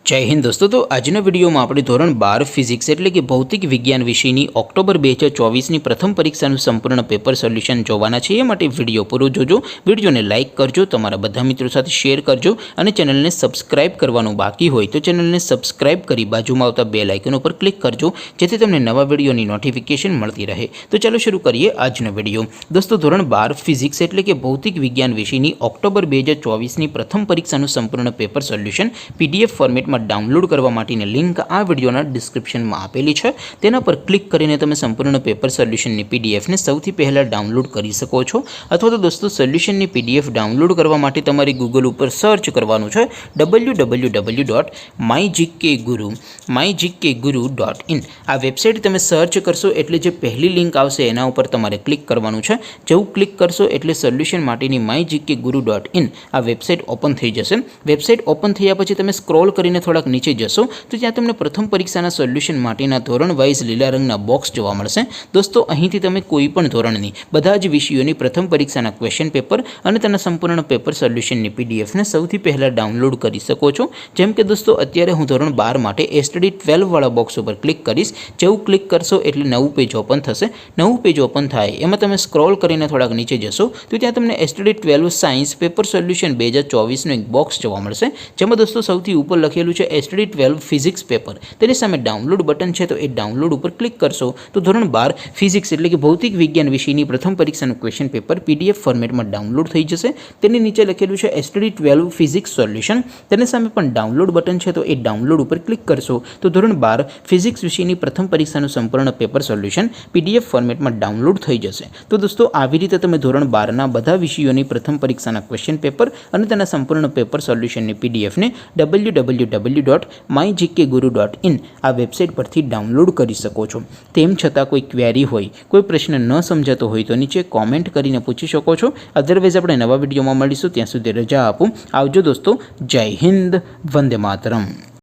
जय हिंद दोस्तों। तो આજના વિડીયોમાં આપણે ધોરણ 12 ફિઝિક્સ એટલે કે ભૌતિક વિજ્ઞાન વિષયની ઓક્ટોબર 2024ની પ્રથમ પરીક્ષાનું સંપૂર્ણ પેપર સોલ્યુશન જોવાના છે। એ માટે વિડીયો પૂરો જોજો, વિડીયોને લાઇક કરજો, તમારા બધા મિત્રો સાથે શેર કરજો અને ચેનલને સબસ્ક્રાઇબ કરવાનું બાકી હોય તો ચેનલને સબસ્ક્રાઇબ કરી બાજુમાં આવતા બેલ આઇકન ઉપર ક્લિક કરજો, જેથી તમને નવા વિડીયોની નોટિફિકેશન મળતી રહે। તો ચાલો શરૂ કરીએ આજનો વિડીયો। દોસ્તો ધોરણ 12 ફિઝિક્સ એટલે કે ભૌતિક વિજ્ઞાન વિષયની ઓક્ટોબર 2024ની પ્રથમ પરીક્ષાનું સંપૂર્ણ પેપર સોલ્યુશન પીડીએફ ફોર્મેટમાં डाउनलॉड करवा माटेनी लिंक आ विडियोना डिस्क्रिप्शन में आपेली है। तेना पर क्लिक करीने तमे संपूर्ण पेपर सोल्यूशन नी पीडीएफ ने सौथी पहला डाउनलॉड करी सको छो। अथवा तो दोस्तों सोल्यूशन नी पीडीएफ डाउनलॉड करवा माटे तमारे गूगल पर सर्च करवानुं छे www.mygkguru.in। आ वेबसाइट तमे सर्च करशो एटले जे पहली लिंक आवशे एना उपर तमारे क्लिक करवानुं छे। जेवुं क्लिक करशो एटले सोल्यूशन माटेनी mygkguru.in आ वेबसाइट ओपन थई जशे। वेबसाइट ओपन थया पछी तमे स्क्रॉल करीने थोड़ा नीचे जशो तो त्यां तमने प्रथम परीक्षाना सोल्यूशन माटेना धोरण वाइज लीला रंगना बॉक्स जोवा मळशे। दोस्तों અહીંથી તમે કોઈ પણ ધોરણની બધા જ વિષયોની પ્રથમ પરીક્ષાના ક્વેશ્ચન પેપર અને તેના સંપૂર્ણ પેપર સોલ્યુશનની પીડીએફ ને સૌથી પહેલા ડાઉનલોડ કરી શકો છો। જેમ કે દોસ્તો અત્યારે હું ધોરણ 12 માટે એસટીડી 12 વાળા બોક્સ ઉપર ક્લિક કરીશ। જેવું ક્લિક કરશો એટલે નવું પેજ ઓપન થશે। નવું પેજ ઓપન થાય એમાં તમે સ્ક્રોલ કરીને થોડાક નીચે જશો તો ત્યાં તમને એસટીડી 12 સાયન્સ પેપર સોલ્યુશન 2024 નું એક બોક્સ જોવા મળશે, જેમાં દોસ્તો સૌથી ઉપર લખેલું છે એસટીડી 12 फिजिक्स पेपर। तेनी सामे डाउनलॉड बटन है तो ये डाउनलॉड पर क्लिक करशो तो धोरण 12 फिजिक्स एटले कि भौतिक विज्ञान विषयनी प्रथम परीक्षाનું क्वेश्चन पेपर पीडीएफ फॉर्मेट में डाउनलॉड थई जशे। तेनी नीचे लखेलुं छे एसटीडी 12 फिजिक्स सोल्यूशन। तेनी सामे पण डाउनलॉड बटन है तो ये डाउनलॉड पर क्लिक करशो तो धोरण 12 फिजिक्स विषयनी प्रथम परीक्षाનું संपूर्ण पेपर सोल्यूशन पीडीएफ फॉर्मेट में डाउनलॉड थई जशे। तो दोस्तों આવી રીતે તમે ધોરણ 12 ના બધા વિષયોની પ્રથમ પરીક્ષાના ક્વેશ્ચન પેપર અને તેના સંપૂર્ણ પેપર સોલ્યુશનની પીડીએફ ને www.mygkguru.in आ वेबसाइट पर डाउनलॉड कर सको छो। तेम छतां कोई क्वेरी होय, कोई प्रश्न न समजातो होय तो नीचे कॉमेंट करीने पूछी शको छो। अदरवाइज आपणे नवा विडियोमां मळीशुं, त्यां सुधी रजा आपो। आवजो दोस्तों। जय हिंद, वंदे मातरम।